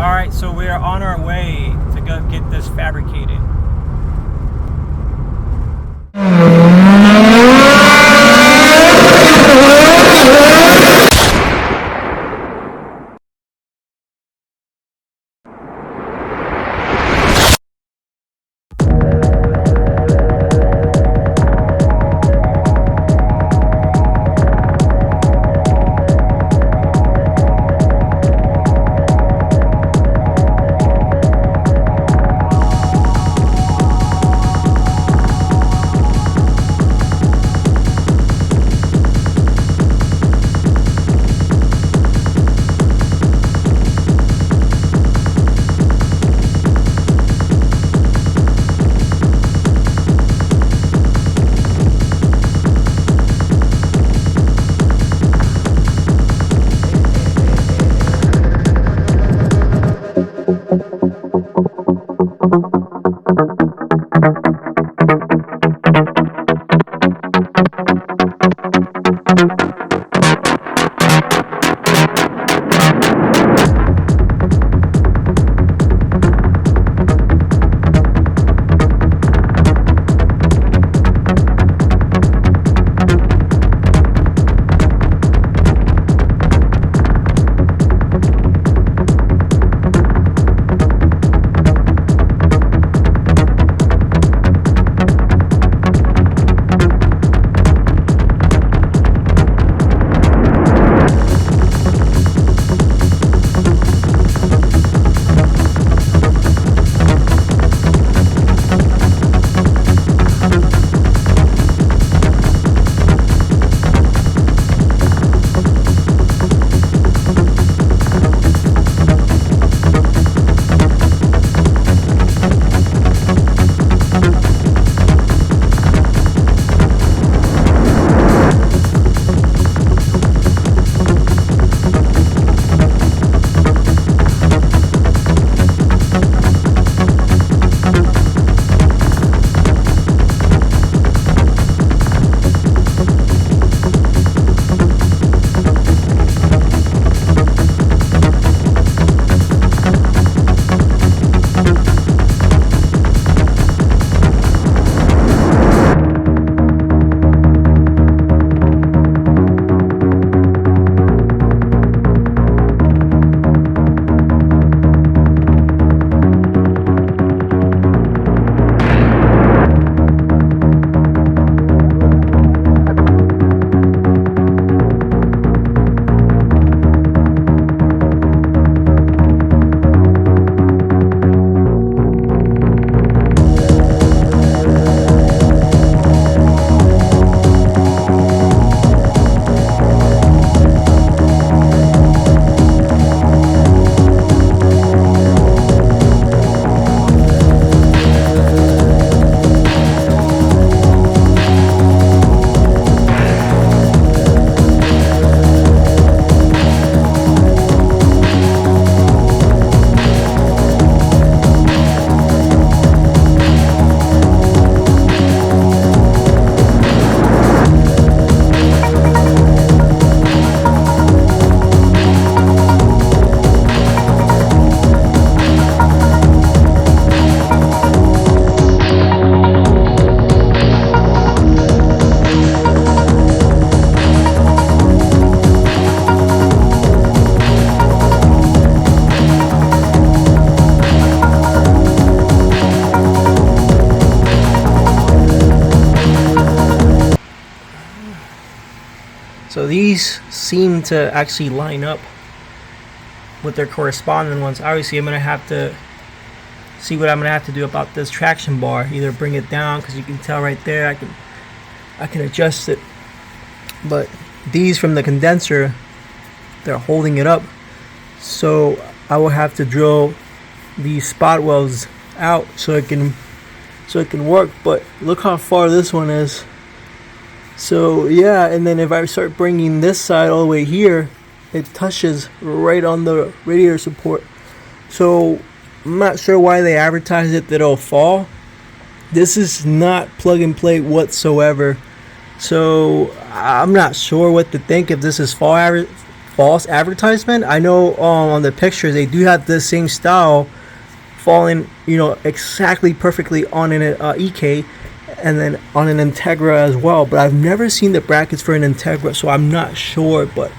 Alright, so we are on our way to go get this fabricated. So these seem to actually line up with their corresponding ones. Obviously, I'm going to have to see what I'm going to have to do about this traction bar. Either bring it down, because you can tell right there I can adjust it. But these from the condenser, they're holding it up. So I will have to drill these spot welds out so it can work. But look how far this one is. So yeah, and then if I start bringing this side all the way here, it touches right on the radiator support. So I'm not sure why they advertise it that it'll fall. This is not plug and play whatsoever. So I'm not sure what to think, if this is fall false advertisement. I know on the pictures they do have the same style falling, you know, exactly perfectly on an EK and then on an Integra as well, but I've never seen the brackets for an Integra, so I'm not sure. But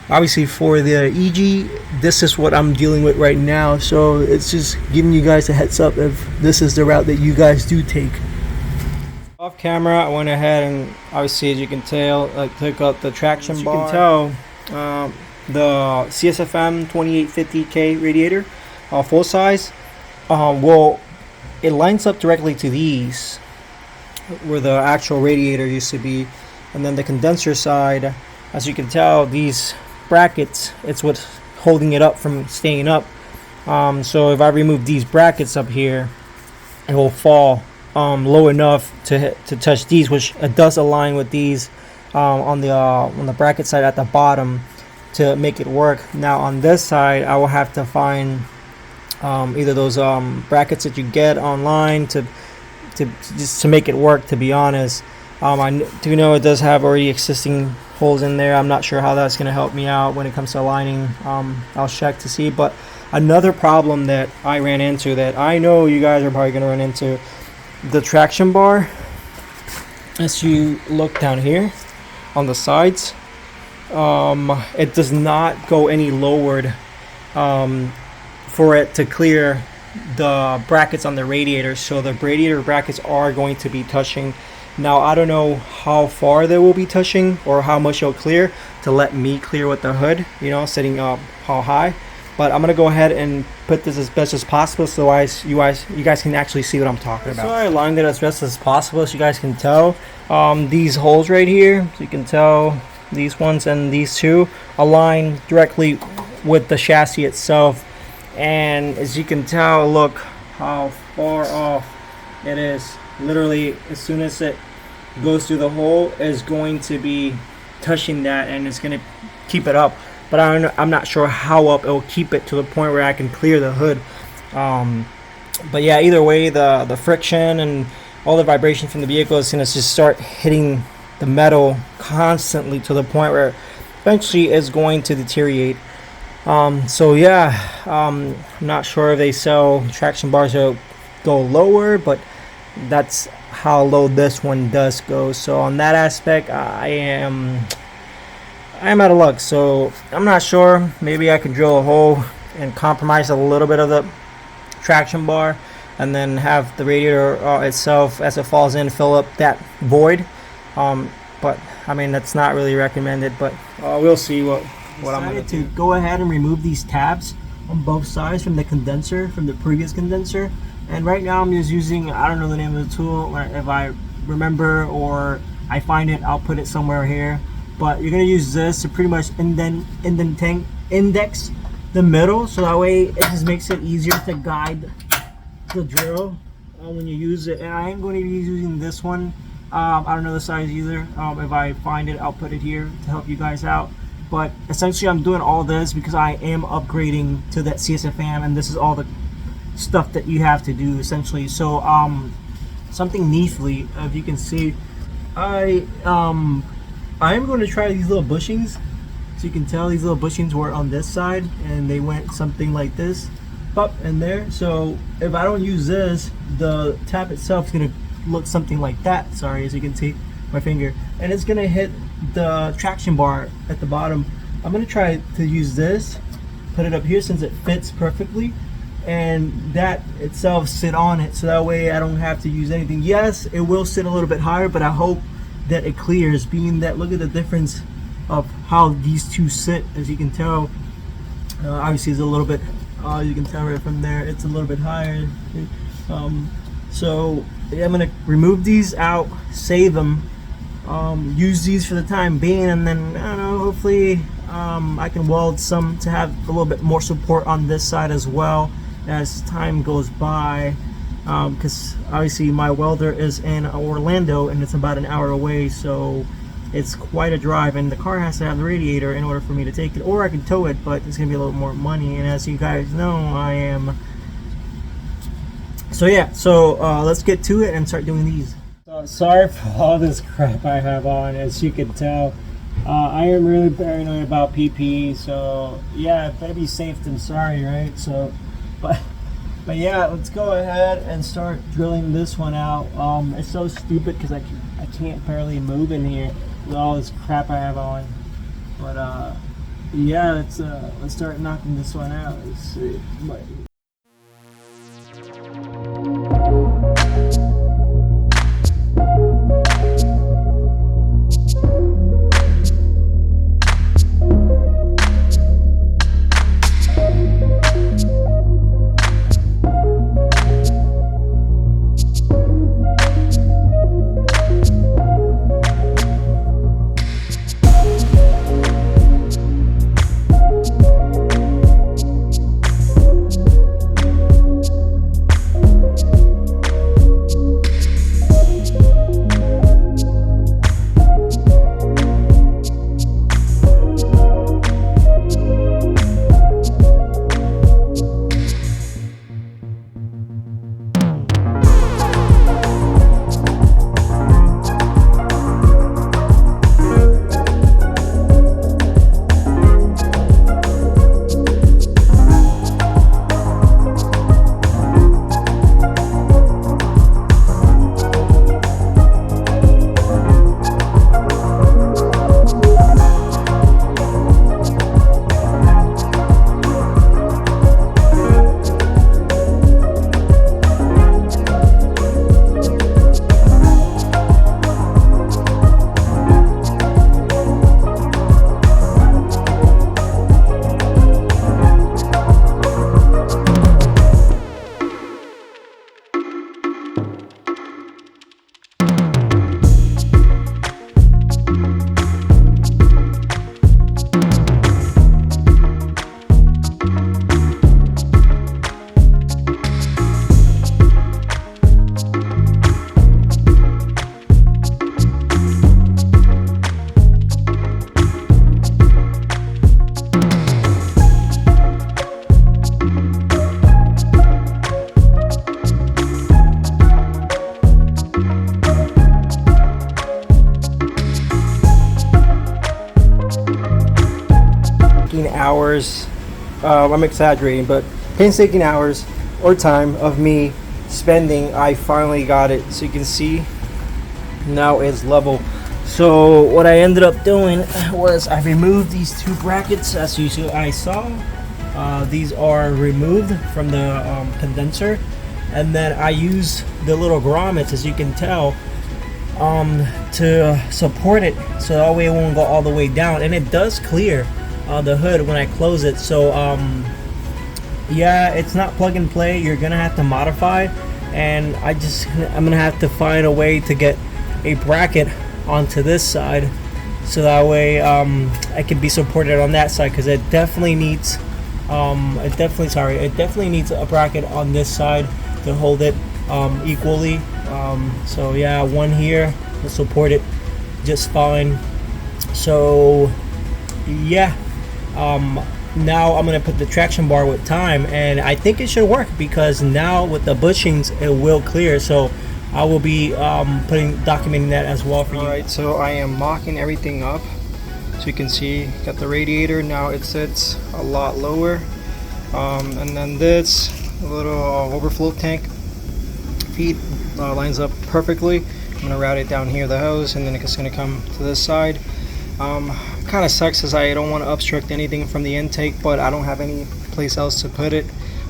obviously for the EG, this is what I'm dealing with right now, so it's just giving you guys a heads up if this is the route that you guys do take. Off camera, I went ahead and obviously, as you can tell, I took out the traction bar. As you can tell, the CSFM 2850K radiator, full size, well, it lines up directly to these where the actual radiator used to be, and then the condenser side, as you can tell, these brackets, it's what's holding it up from staying up. So if I remove these brackets up here, it will fall low enough to touch these, which it does align with these on the bracket side at the bottom to make it work. Now on this side, I will have to find either those brackets that you get online to just to make it work, to be honest. I do know it does have already existing holes in there. I'm not sure how that's going to help me out when it comes to aligning. I'll check to see. But another problem that I ran into, that I know you guys are probably going to run into, the traction bar, as you look down here on the sides, it does not go any lowered for it to clear the brackets on the radiator. So the radiator brackets are going to be touching. Now I don't know how far they will be touching or how much it'll clear to let me clear with the hood, you know, setting up how high. But I'm gonna go ahead and put this as best as possible so you guys can actually see what I'm talking about. So I aligned it as best as possible, so you guys can tell. These holes right here, so you can tell these ones and these two align directly with the chassis itself. And as you can tell, look how far off it is. Literally, as soon as it goes through the hole, is going to be touching that, and it's going to keep it up. But I'm not sure how up it will keep it to the point where I can clear the hood. But yeah, either way, the friction and all the vibration from the vehicle is going to just start hitting the metal constantly to the point where eventually it's going to deteriorate. So yeah, I'm not sure if they sell traction bars that go lower, but that's how low this one does go. So on that aspect, I am out of luck. So I'm not sure. Maybe I could drill a hole and compromise a little bit of the traction bar, and then have the radiator itself, as it falls in, fill up that void. But I mean, that's not really recommended. But we'll see what I'm going to go ahead and remove these tabs on both sides from the condenser, from the previous condenser. And right now I'm just using, I don't know the name of the tool, if I remember or I find it, I'll put it somewhere here. But you're going to use this to pretty much index the middle, so that way it just makes it easier to guide the drill when you use it. And I am going to be using this one. I don't know the size either. If I find it, I'll put it here to help you guys out. But essentially I'm doing all this because I am upgrading to that CSFM, and this is all the stuff that you have to do essentially. So something neatly, if you can see, I am going to try these little bushings. So you can tell these little bushings were on this side, and they went something like this, up in there. So if I don't use this, the tab itself is going to look something like that. Sorry, as you can see my finger, and it's going to hit the traction bar at the bottom. I'm going to try to use this, put it up here since it fits perfectly, and that itself sit on it, so that way I don't have to use anything. Yes, it will sit a little bit higher, but I hope that it clears, being that look at the difference of how these two sit. As you can tell, obviously it's a little bit, you can tell right from there, it's a little bit higher. So yeah, I'm gonna remove these out, save them, use these for the time being, and then I don't know, hopefully I can weld some to have a little bit more support on this side as well as time goes by, because obviously my welder is in Orlando and it's about an hour away, so it's quite a drive, and the car has to have the radiator in order for me to take it, or I can tow it, but it's gonna be a little more money, and as you guys know, I am. So yeah, so let's get to it and start doing these. Sorry for all this crap I have on. As you can tell, I am really paranoid about PP, so yeah, better be safe than sorry, right? So, but yeah, let's go ahead and start drilling this one out. It's so stupid because I can't barely move in here with all this crap I have on. But yeah, let's start knocking this one out. Let's see. Hours, I'm exaggerating, but painstaking hours or time of me spending, I finally got it. So you can see now it's level. So what I ended up doing was I removed these two brackets, as you saw. These are removed from the condenser, and then I used the little grommets, as you can tell, to support it, so that way it won't go all the way down, and it does clear the hood when I close it. So yeah, it's not plug and play. You're gonna have to modify, and I'm gonna have to find a way to get a bracket onto this side, so that way I can be supported on that side, because it definitely needs it definitely needs a bracket on this side to hold it equally. So yeah, one here will support it just fine. So yeah, now I'm gonna put the traction bar with time, and I think it should work, because now with the bushings it will clear. So I will be documenting that as well for you. Alright, so I am mocking everything up. So you can see, got the radiator, now it sits a lot lower. And then this little overflow tank feed lines up perfectly. I'm gonna route it down here, the hose, and then it's gonna come to this side. Kind of sucks as I don't want to obstruct anything from the intake, but I don't have any place else to put it.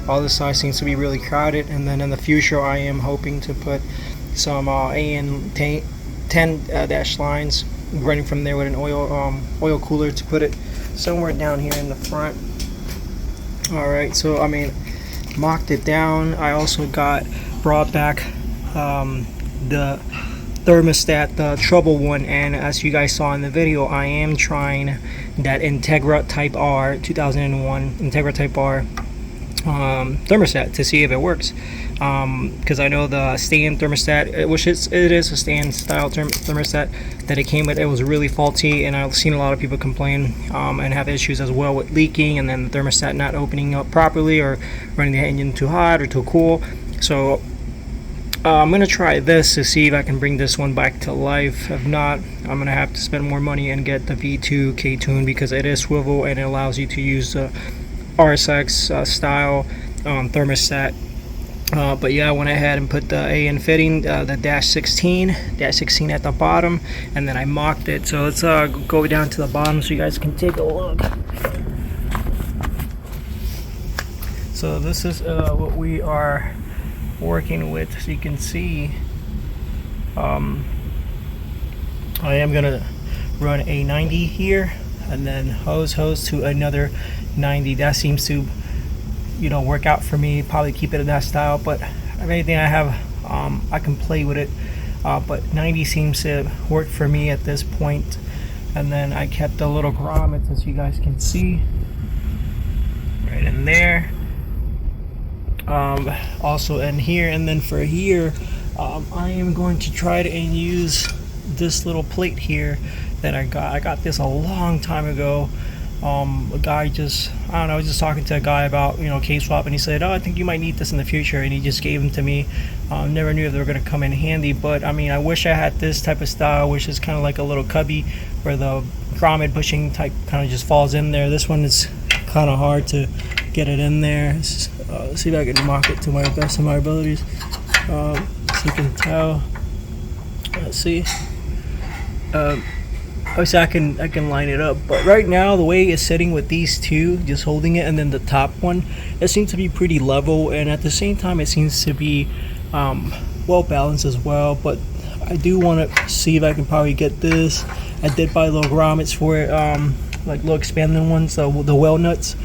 All this side seems to be really crowded, and then in the future I am hoping to put some AN10 dash lines running from there with an oil cooler to put it somewhere down here in the front. Alright, so I mean, mocked it down. I also brought back the thermostat, the trouble one, and as you guys saw in the video, I am trying that Integra Type R 2001 Integra Type R thermostat to see if it works, because I know the stand thermostat, which it is a stand style thermostat that it came with, it was really faulty, and I've seen a lot of people complain and have issues as well with leaking, and then the thermostat not opening up properly, or running the engine too hot or too cool. So I'm gonna try this to see if I can bring this one back to life. If not, I'm gonna have to spend more money and get the V2 K20 because it is swivel and it allows you to use the RSX style thermostat. But yeah, I went ahead and put the AN fitting, the dash 16 at the bottom, and then I mocked it. So let's go down to the bottom so you guys can take a look. So this is what we are working with. So you can see I am gonna run a 90 here and then hose to another 90. That seems to, you know, work out for me. Probably keep it in that style, but if anything I have, I can play with it, but 90 seems to work for me at this point. And then I kept the little grommets, as you guys can see, right in there, also in here. And then for here, I am going to try to use this little plate here that I got this a long time ago. A guy just, I don't know, I was just talking to a guy about, you know, K-swap, and he said, oh, I think you might need this in the future, and he just gave them to me. Never knew if they were going to come in handy, but I mean, I wish I had this type of style, which is kind of like a little cubby where the grommet bushing type kind of just falls in there. This one is kind of hard to get it in there. Let's see if I can mock it to my best of my abilities. So you can tell. Let's see. Obviously I can line it up, but right now the way it's sitting with these two, just holding it, and then the top one, it seems to be pretty level, and at the same time it seems to be well balanced as well. But I do want to see if I can probably get this. I did buy little grommets for it, like little expanding ones, the weld nuts.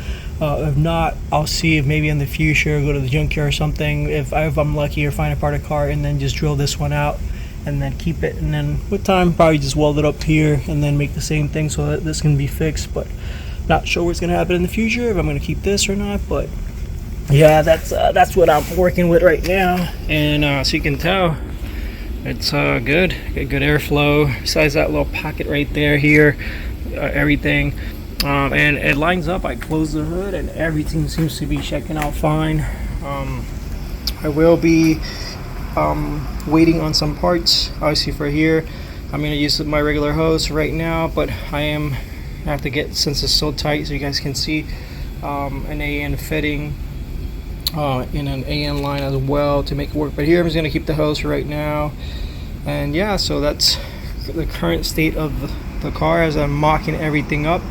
If not, I'll see if maybe in the future go to the junkyard or something, if I'm lucky, or find a part of car and then just drill this one out and then keep it, and then with time probably just weld it up here and then make the same thing so that this can be fixed. But not sure what's gonna happen in the future, if I'm gonna keep this or not. But yeah, that's what I'm working with right now. And so you can tell it's good, got good airflow. Besides that little pocket right there, here, everything, and it lines up. I close the hood and everything seems to be checking out fine. I will be waiting on some parts, obviously. For here, I'm going to use my regular hose right now, but I have to get, since it's so tight, so you guys can see, an AN fitting in an AN line as well to make it work. But here I'm just going to keep the hose for right now. And yeah, so that's the current state of the car as I'm mocking everything up.